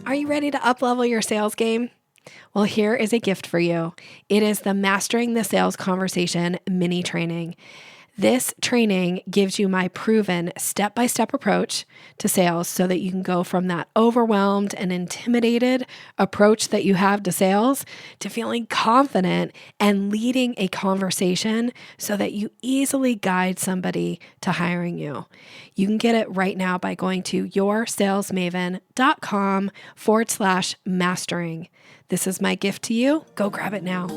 Are you ready to uplevel your sales game? Well, here is a gift for you. It is the Mastering the Sales Conversation mini training. This training gives you my proven step-by-step approach to sales so that you can go from that overwhelmed and intimidated approach that you have to sales to feeling confident and leading a conversation so that you easily guide somebody to hiring you. You can get it right now by going to yoursalesmaven.com/mastering. This is my gift to you. Go grab it now.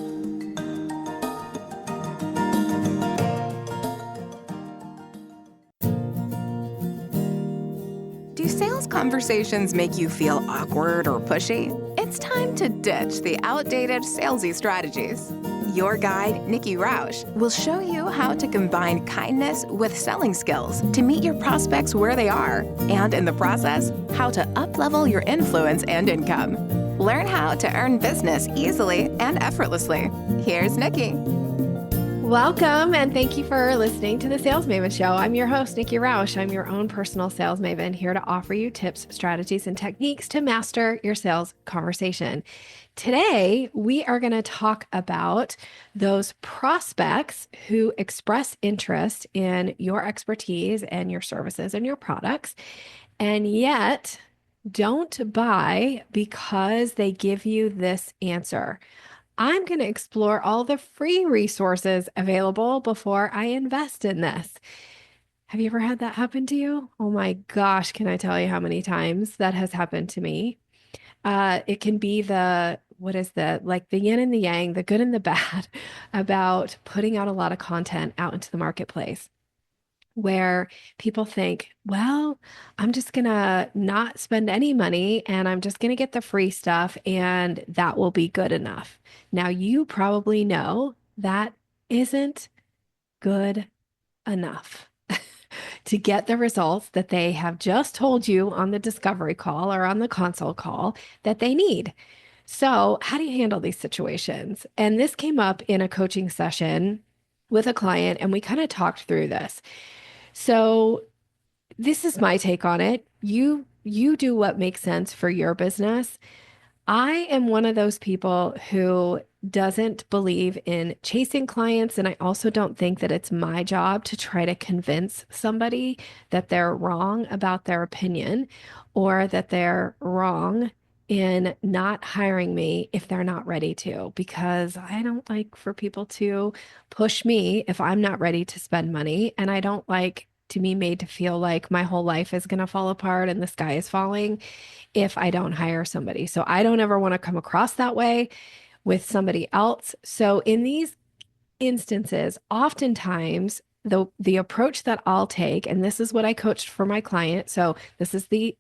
Do sales conversations make you feel awkward or pushy? It's time to ditch the outdated salesy strategies. Your guide, Nikki will show you how to combine kindness with selling skills to meet your prospects where they are, and in the process, how to uplevel your influence and income. Learn how to earn business easily and effortlessly. Here's Nikki. Welcome, and thank you for listening to the Sales Maven Show. I'm your host, Nikki Rausch. I'm your own personal sales maven, here to offer you tips, strategies, and techniques to master your sales conversation. Today, we are going to talk about those prospects who express interest in your expertise and your services and your products, and yet don't buy because they give you this answer. I'm going to explore all the free resources available before I invest in this. Have you ever had that happen to you? Oh my gosh, can I tell you how many times that has happened to me? It can be the yin and the yang, the good and the bad about putting out a lot of content out into the marketplace, where people think, well, I'm just going to not spend any money and I'm just going to get the free stuff and that will be good enough. Now, you probably know that isn't good enough to get the results that they have just told you on the discovery call or on the console call that they need. So, how do you handle these situations? And this came up in a coaching session with a client, and we kind of talked through this. So this is my take on it. You do what makes sense for your business. I am one of those people who doesn't believe in chasing clients, and I also don't think that it's my job to try to convince somebody that they're wrong about their opinion or that they're wrong in not hiring me if they're not ready to, because I don't like for people to push me if I'm not ready to spend money, and I don't like to be made to feel like my whole life is going to fall apart and the sky is falling if I don't hire somebody. So I don't ever want to come across that way with somebody else. So in these instances, oftentimes the approach that I'll take, and this is what I coached for my client. So this is the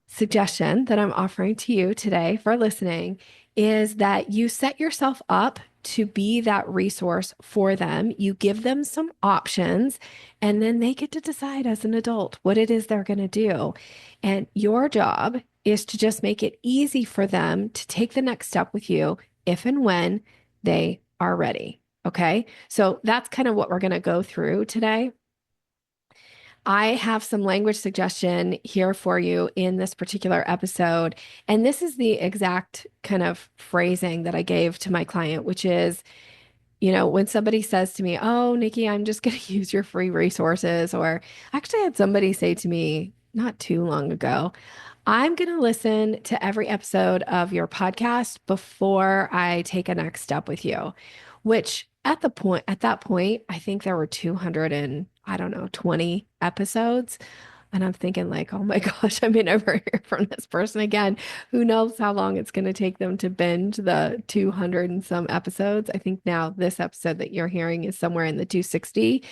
suggestion that I'm offering to you today for listening, is that you set yourself up to be that resource for them. You give them some options, and then they get to decide as an adult what it is they're going to do. And your job is to just make it easy for them to take the next step with you if and when they are ready. Okay. So that's kind of what we're going to go through today. I have some language suggestion here for you in this particular episode. And this is the exact kind of phrasing that I gave to my client, which is, when somebody says to me, oh, Nikki, I'm just going to use your free resources. Or actually, I had somebody say to me not too long ago, I'm going to listen to every episode of your podcast before I take a next step with you, which at that point, I think there were 20 episodes. And I'm thinking like, oh my gosh, I may never hear from this person again. Who knows how long it's going to take them to binge the 200 and some episodes. I think now this episode that you're hearing is somewhere in the 260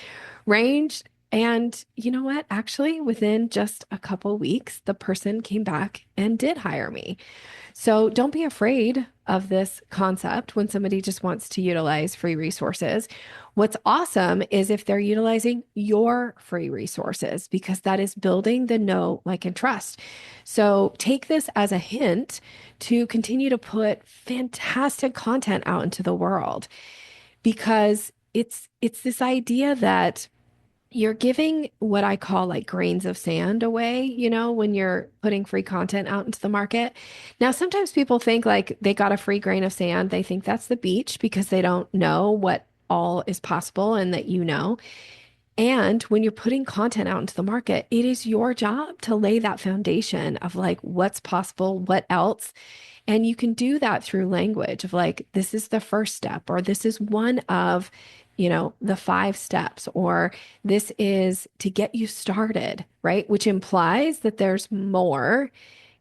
range. And you know what? Actually, within just a couple weeks, the person came back and did hire me. So don't be afraid of this concept when somebody just wants to utilize free resources. What's awesome is if they're utilizing your free resources, because that is building the know, like, and trust. So take this as a hint to continue to put fantastic content out into the world, because it's this idea that you're giving what I call like grains of sand away, when you're putting free content out into the market. Now, sometimes people think like they got a free grain of sand. They think that's the beach because they don't know what all is possible and that you know. And when you're putting content out into the market, it is your job to lay that foundation of like what's possible, what else. And you can do that through language of like, this is the first step, or this is one of, the 5 steps, or this is to get you started, right? Which implies that there's more.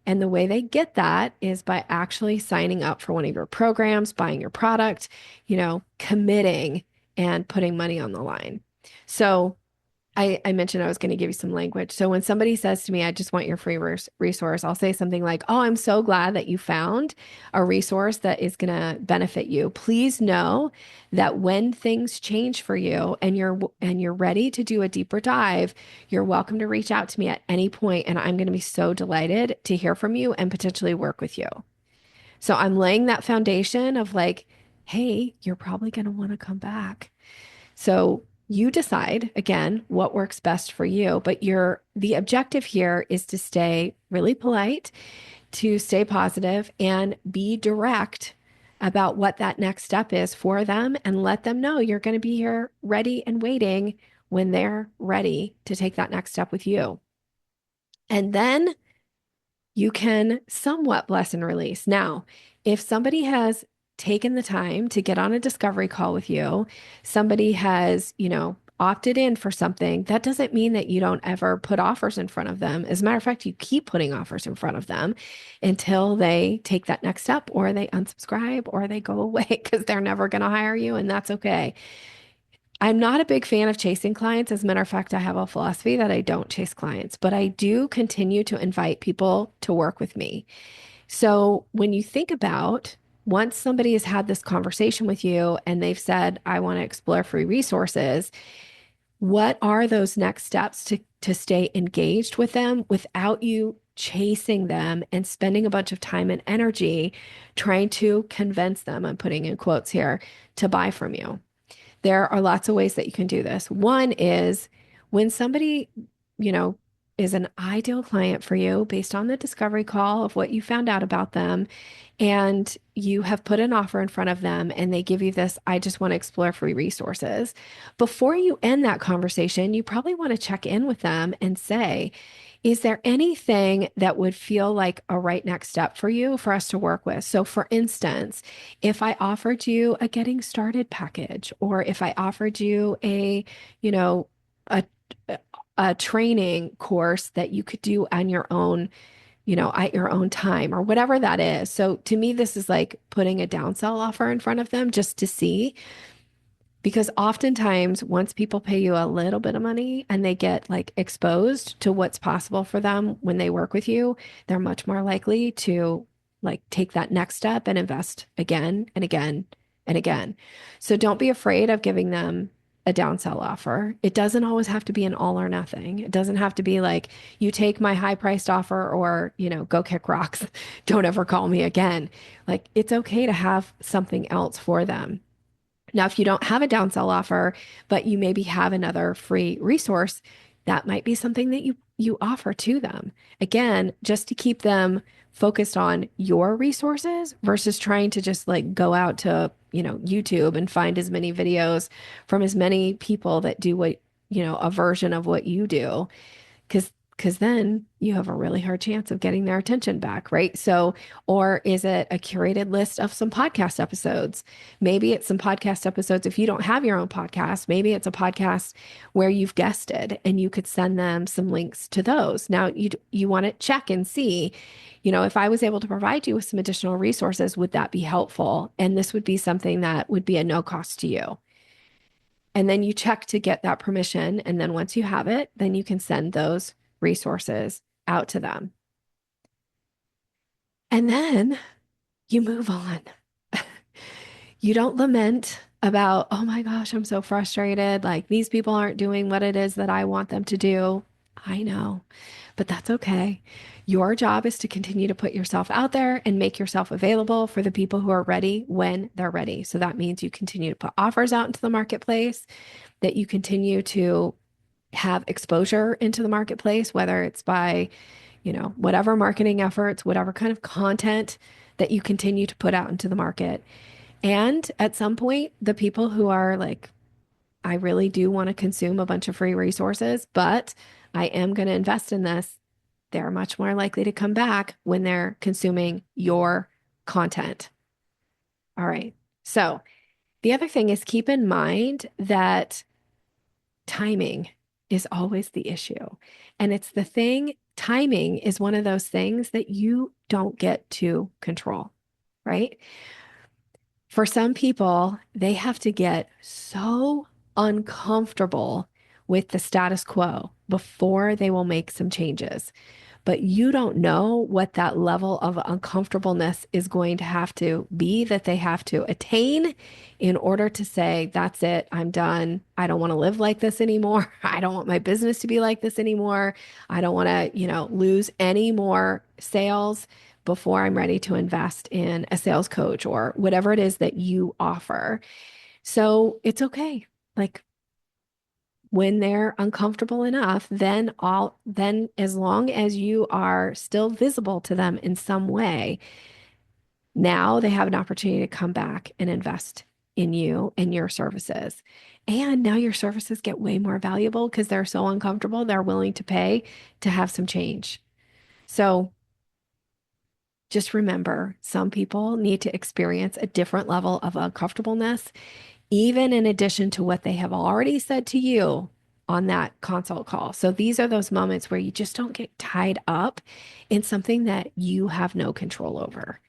And the way they get that is by actually signing up for one of your programs, buying your product, committing and putting money on the line. So I mentioned I was going to give you some language. So when somebody says to me, I just want your free resource, I'll say something like, oh, I'm so glad that you found a resource that is going to benefit you. Please know that when things change for you and you're ready to do a deeper dive, you're welcome to reach out to me at any point, and I'm going to be so delighted to hear from you and potentially work with you. So I'm laying that foundation of like, hey, you're probably going to want to come back. So you decide again what works best for you, but the objective here is to stay really polite, to stay positive and be direct about what that next step is for them, and let them know you're going to be here ready and waiting when they're ready to take that next step with you. And then you can somewhat bless and release. Now, if somebody has taken the time to get on a discovery call with you, somebody has, opted in for something, that doesn't mean that you don't ever put offers in front of them. As a matter of fact, you keep putting offers in front of them until they take that next step, or they unsubscribe, or they go away because they're never going to hire you, and that's okay. I'm not a big fan of chasing clients. As a matter of fact, I have a philosophy that I don't chase clients, but I do continue to invite people to work with me. So when you think about once somebody has had this conversation with you and they've said, I want to explore free resources, what are those next steps to stay engaged with them without you chasing them and spending a bunch of time and energy trying to convince them, I'm putting in quotes here, to buy from you? There are lots of ways that you can do this. One is when somebody, is an ideal client for you based on the discovery call of what you found out about them, and you have put an offer in front of them and they give you this, I just want to explore free resources. Before you end that conversation, you probably want to check in with them and say, is there anything that would feel like a right next step for you for us to work with? So for instance, if I offered you a getting started package, or if I offered you a, a training course that you could do on your own, at your own time, or whatever that is. So to me, this is like putting a downsell offer in front of them just to see. Because oftentimes, once people pay you a little bit of money and they get like exposed to what's possible for them when they work with you, they're much more likely to like take that next step and invest again and again and again. So don't be afraid of giving them a downsell offer. It doesn't always have to be an all or nothing. It doesn't have to be like, you take my high priced offer, or, go kick rocks. Don't ever call me again. Like, it's okay to have something else for them. Now, if you don't have a downsell offer, but you maybe have another free resource, that might be something that you offer to them. Again, just to keep them focused on your resources versus trying to just like go out to, YouTube and find as many videos from as many people that do what, a version of what you do. Because then you have a really hard chance of getting their attention back, right? So, or is it a curated list of some podcast episodes? Maybe it's some podcast episodes. If you don't have your own podcast, maybe it's a podcast where you've guested and you could send them some links to those. Now, you want to check and see, if I was able to provide you with some additional resources, would that be helpful? And this would be something that would be a no cost to you. And then you check to get that permission. And then once you have it, then you can send those resources out to them. And then you move on. You don't lament about, oh my gosh, I'm so frustrated. Like, these people aren't doing what it is that I want them to do. I know, but that's okay. Your job is to continue to put yourself out there and make yourself available for the people who are ready when they're ready. So that means you continue to put offers out into the marketplace, that you continue to have exposure into the marketplace, whether it's by, whatever marketing efforts, whatever kind of content that you continue to put out into the market. And at some point, the people who are like, I really do want to consume a bunch of free resources, but I am going to invest in this, they're much more likely to come back when they're consuming your content. All right. So the other thing is keep in mind that timing is always the issue. And it's the thing, timing is one of those things that you don't get to control, right? For some people, they have to get so uncomfortable with the status quo before they will make some changes. But you don't know what that level of uncomfortableness is going to have to be that they have to attain in order to say, that's it, I'm done. I don't want to live like this anymore. I don't want my business to be like this anymore. I don't want to, lose any more sales before I'm ready to invest in a sales coach or whatever it is that you offer. So it's okay. Like, when they're uncomfortable enough, then as long as you are still visible to them in some way, now they have an opportunity to come back and invest in you and your services. And now your services get way more valuable because they're so uncomfortable, they're willing to pay to have some change. So just remember, some people need to experience a different level of uncomfortableness, even in addition to what they have already said to you on that consult call. So these are those moments where you just don't get tied up in something that you have no control over.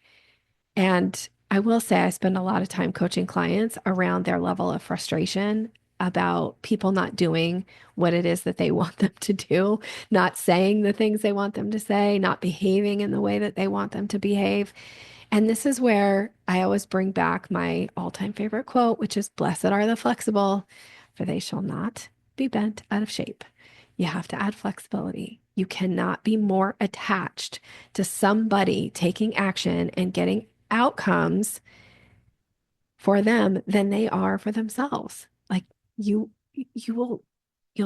And I will say I spend a lot of time coaching clients around their level of frustration about people not doing what it is that they want them to do, not saying the things they want them to say, not behaving in the way that they want them to behave. And this is where I always bring back my all-time favorite quote, which is, "Blessed are the flexible, for they shall not be bent out of shape." You have to add flexibility. You cannot be more attached to somebody taking action and getting outcomes for them than they are for themselves. Like you, you'll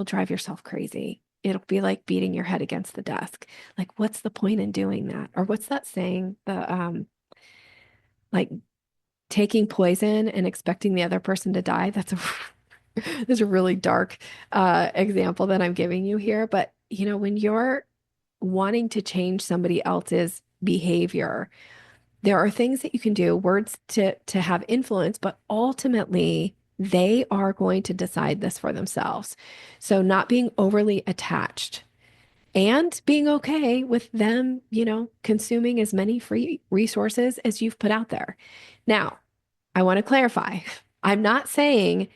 drive yourself crazy. It'll be like beating your head against the desk. Like, what's the point in doing that? Or what's that saying? Like taking poison and expecting the other person to die. That's a really dark example that I'm giving you here. But when you're wanting to change somebody else's behavior, there are things that you can do, words to have influence, but ultimately they are going to decide this for themselves. So not being overly attached and being okay with them, consuming as many free resources as you've put out there. Now, I want to clarify. I'm not saying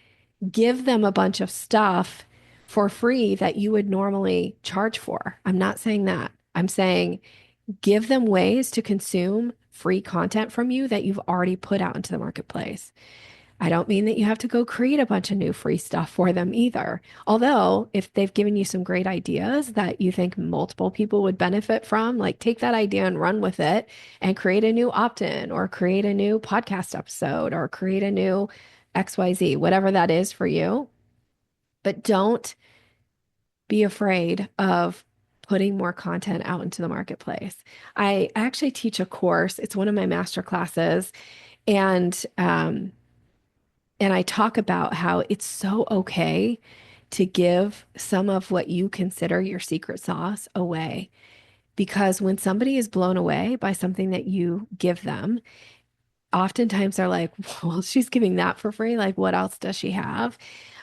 give them a bunch of stuff for free that you would normally charge for. I'm not saying that. I'm saying give them ways to consume free content from you that you've already put out into the marketplace. I don't mean that you have to go create a bunch of new free stuff for them either. Although, if they've given you some great ideas that you think multiple people would benefit from, like take that idea and run with it and create a new opt-in or create a new podcast episode or create a new XYZ, whatever that is for you. But don't be afraid of putting more content out into the marketplace. I actually teach a course. It's one of my master classes, and I talk about how it's so okay to give some of what you consider your secret sauce away. Because when somebody is blown away by something that you give them, oftentimes they're like, well, she's giving that for free. Like, what else does she have?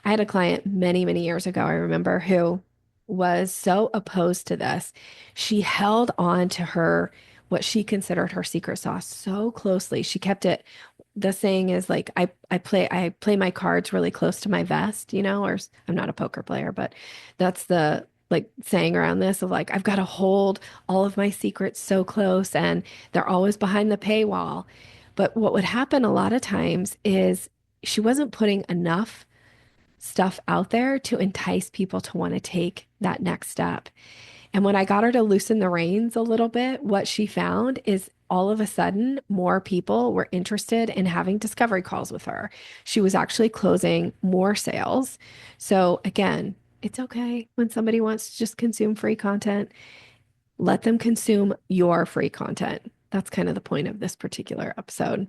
I had a client many, many years ago, I remember, who was so opposed to this. She held on to what she considered her secret sauce so closely. She kept it. The saying is like, I play my cards really close to my vest, or I'm not a poker player, but that's the like saying around this of like, I've got to hold all of my secrets so close and they're always behind the paywall. But what would happen a lot of times is she wasn't putting enough stuff out there to entice people to want to take that next step. And when I got her to loosen the reins a little bit, what she found is all of a sudden more people were interested in having discovery calls with her. She was actually closing more sales. So again, It's okay when somebody wants to just consume free content. Let them consume your free content. That's kind of the point of this particular episode.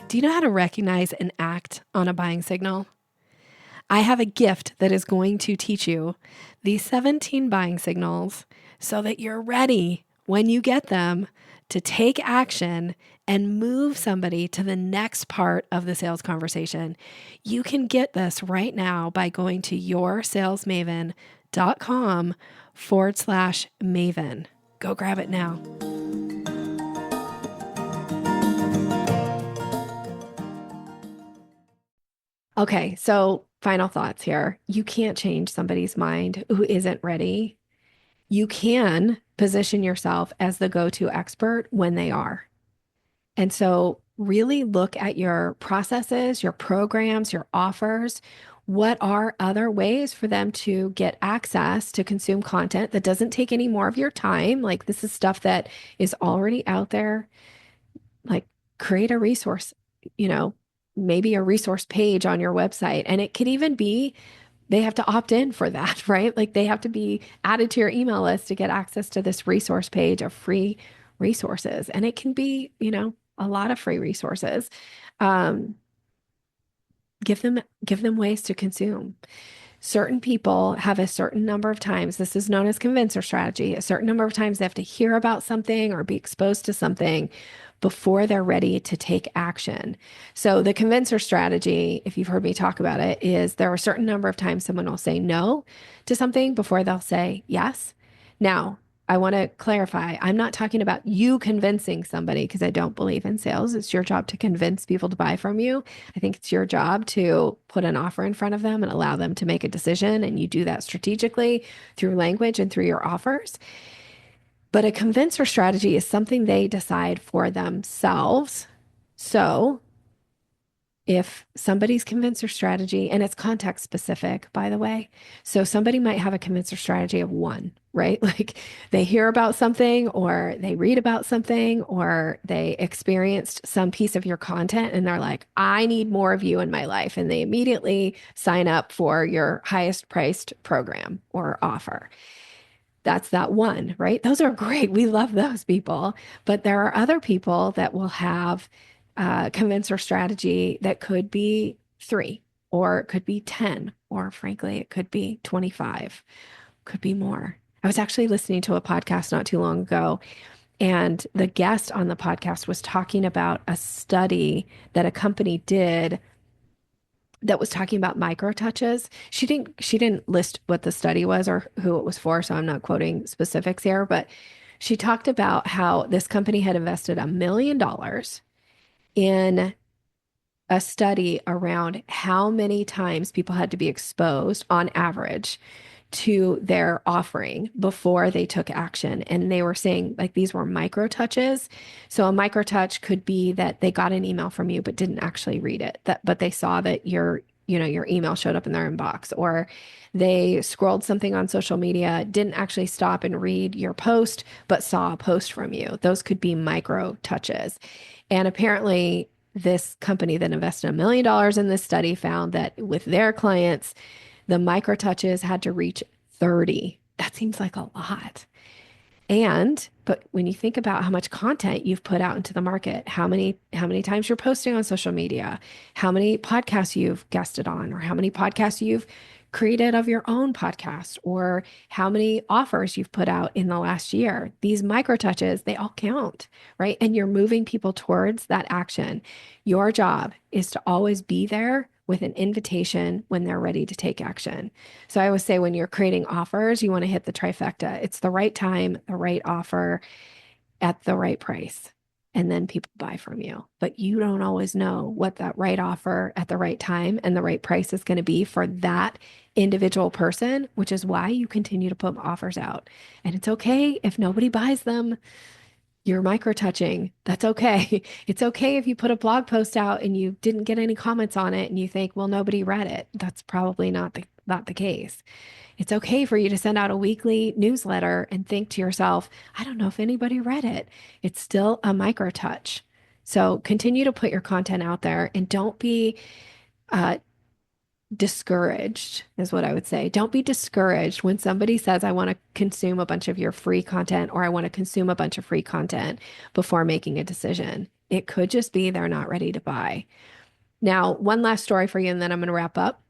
Do you know how to recognize and act on a buying signal? I have a gift that is going to teach you these 17 buying signals so that you're ready when you get them to take action and move somebody to the next part of the sales conversation. You can get this right now by going to yoursalesmaven.com/Maven. Go grab it now. Okay, so final thoughts here. You can't change somebody's mind who isn't ready. You can position yourself as the go-to expert when they are. And so really look at your processes, your programs, your offers. What are other ways for them to get access to consume content that doesn't take any more of your time? Like this is stuff that is already out there. Like create a resource, maybe a resource page on your website. And it could even be they have to opt in for that, right? Like they have to be added to your email list to get access to this resource page of free resources. And it can be, a lot of free resources. Um, give them ways to consume. Certain people have a certain number of times, this is known as convincer strategy, a certain number of times they have to hear about something or be exposed to something before they're ready to take action. So the convincer strategy, if you've heard me talk about it, is there are a certain number of times someone will say no to something before they'll say yes. Now, I want to clarify, I'm not talking about you convincing somebody because I don't believe in sales. It's your job to convince people to buy from you. I think it's your job to put an offer in front of them and allow them to make a decision. And you do that strategically through language and through your offers. But a convincer strategy is something they decide for themselves. So if somebody's convincer strategy, and it's context specific, by the way. So somebody might have a convincer strategy of one, right? Like they hear about something or they read about something or they experienced some piece of your content and they're like, I need more of you in my life. And they immediately sign up for your highest priced program or offer. That's that one, right? Those are great. We love those people. But there are other people that will have convincer strategy that could be 3, or it could be 10, or frankly, it could be 25, could be more. I was actually listening to a podcast not too long ago, and the guest on the podcast was talking about a study that a company did that was talking about micro touches. She didn't list what the study was or who it was for, so I'm not quoting specifics here, but she talked about how this company had invested $1 million in a study around how many times people had to be exposed on average to their offering before they took action. And they were saying like these were micro touches. So a micro touch could be that they got an email from you but didn't actually read it, but they saw that your email showed up in their inbox, or they scrolled something on social media, didn't actually stop and read your post, but saw a post from you. Those could be micro touches. And apparently this company that invested $1 million in this study found that with their clients, the micro touches had to reach 30. That seems like a lot. But when you think about how much content you've put out into the market, how many times you're posting on social media, how many podcasts you've guested on, or how many podcasts you've created of your own podcast, or how many offers you've put out in the last year, these micro touches, they all count, right? And you're moving people towards that action. Your job is to always be there with an invitation when they're ready to take action. So I always say when you're creating offers, you want to hit the trifecta. It's the right time, the right offer at the right price, and then people buy from you. But you don't always know what that right offer at the right time and the right price is going to be for that individual person, which is why you continue to put offers out. And it's okay if nobody buys them. You're micro touching. That's okay. It's okay if you put a blog post out and you didn't get any comments on it and you think, well, nobody read it. That's probably not the case. It's okay for you to send out a weekly newsletter and think to yourself, I don't know if anybody read it. It's still a micro touch. So continue to put your content out there and don't be uh, discouraged, is what I would say. Don't be discouraged when somebody says, I want to consume a bunch of your free content, or I want to consume a bunch of free content before making a decision. It could just be they're not ready to buy. Now, one last story for you, and then I'm going to wrap up,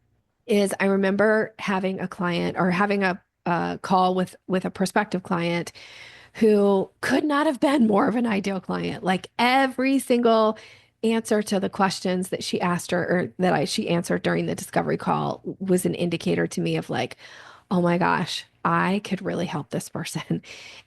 is I remember having a client or having a call with a prospective client who could not have been more of an ideal client. Like every single answer to the questions that she asked her or she answered during the discovery call was an indicator to me of like, oh my gosh, I could really help this person.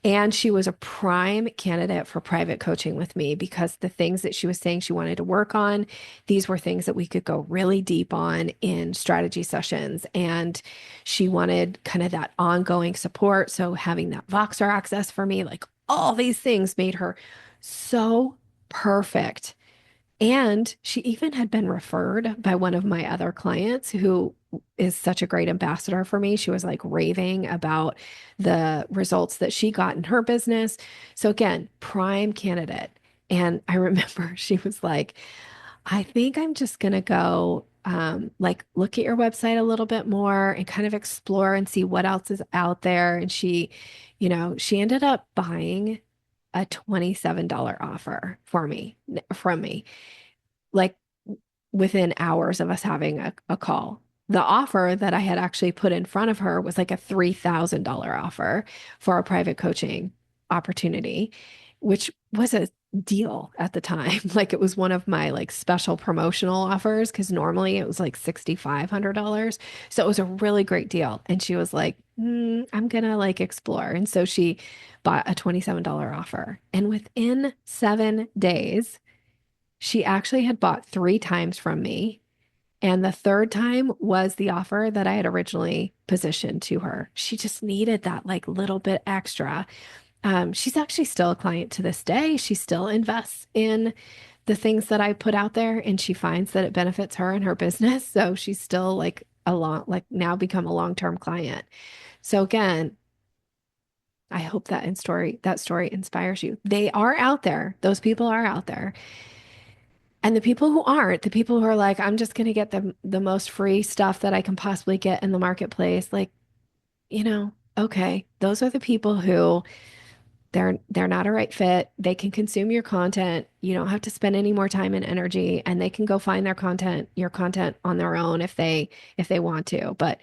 And she was a prime candidate for private coaching with me because the things that she was saying she wanted to work on, these were things that we could go really deep on in strategy sessions. And she wanted kind of that ongoing support. So having that Voxer access for me, like all these things made her so perfect. And she even had been referred by one of my other clients who is such a great ambassador for me. She was like raving about the results that she got in her business. So again, prime candidate. And I remember she was like, I think I'm just going to go like look at your website a little bit more and kind of explore and see what else is out there. And she ended up buying a $27 offer from me, like within hours of us having a call. The offer that I had actually put in front of her was like a $3,000 offer for a private coaching opportunity, which was a deal at the time. Like it was one of my like special promotional offers because normally it was like $6,500. So it was a really great deal. And she was like, I'm gonna like explore. And so she bought a $27 offer. And within 7 days, she actually had bought 3 times from me. And the third time was the offer that I had originally positioned to her. She just needed that like little bit extra. She's actually still a client to this day. She still invests in the things that I put out there and she finds that it benefits her and her business. So she's still like now become a long-term client. So again, I hope that story inspires you. They are out there. Those people are out there. And the people who aren't, the people who are like, I'm just going to get the most free stuff that I can possibly get in the marketplace, like, okay, those are the people who they're not a right fit. They can consume your content. You don't have to spend any more time and energy, and they can go find your content on their own if they want to. But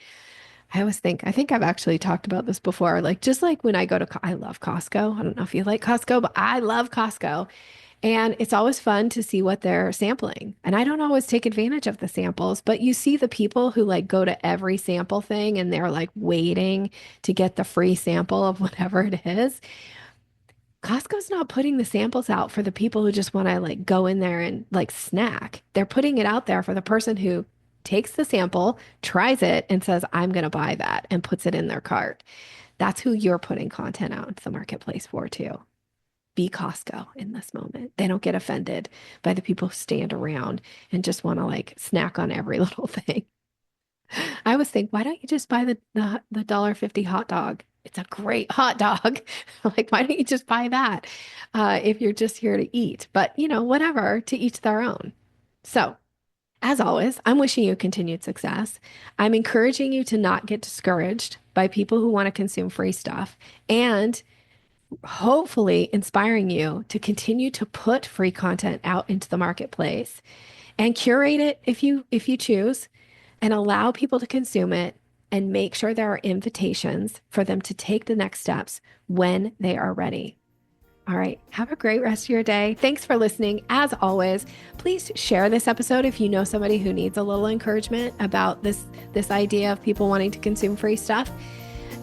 I think I've actually talked about this before. Like, just like when I go to, I love Costco. I don't know if you like Costco, but I love Costco. And it's always fun to see what they're sampling. And I don't always take advantage of the samples, but you see the people who like go to every sample thing and they're like waiting to get the free sample of whatever it is. Costco's not putting the samples out for the people who just want to like go in there and like snack. They're putting it out there for the person who takes the sample, tries it, and says, I'm going to buy that and puts it in their cart. That's who you're putting content out into the marketplace for too. Be Costco in this moment. They don't get offended by the people who stand around and just want to like snack on every little thing. I always think, why don't you just buy the $1.50 hot dog? It's a great hot dog. Like, why don't you just buy that if you're just here to eat? But, whatever, to each their own. So, as always, I'm wishing you continued success. I'm encouraging you to not get discouraged by people who want to consume free stuff and hopefully inspiring you to continue to put free content out into the marketplace and curate it if you choose and allow people to consume it and make sure there are invitations for them to take the next steps when they are ready. All right. Have a great rest of your day. Thanks for listening. As always, please share this episode if you know somebody who needs a little encouragement about this idea of people wanting to consume free stuff,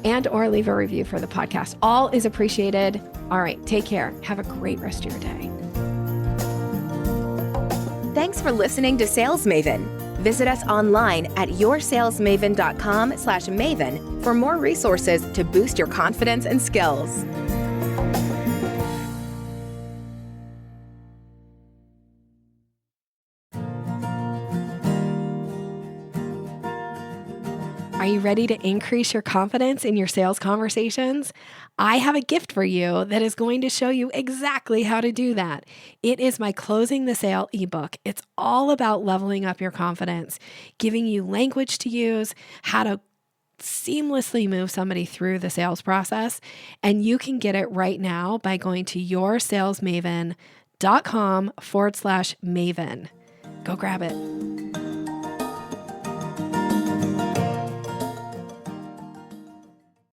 and or leave a review for the podcast. All is appreciated. All right. Take care. Have a great rest of your day. Thanks for listening to Sales Maven. Visit us online at yoursalesmaven.com/maven for more resources to boost your confidence and skills. Are you ready to increase your confidence in your sales conversations? I have a gift for you that is going to show you exactly how to do that. It is my Closing the Sale ebook. It's all about leveling up your confidence, giving you language to use, how to seamlessly move somebody through the sales process. And you can get it right now by going to yoursalesmaven.com/Maven. Go grab it.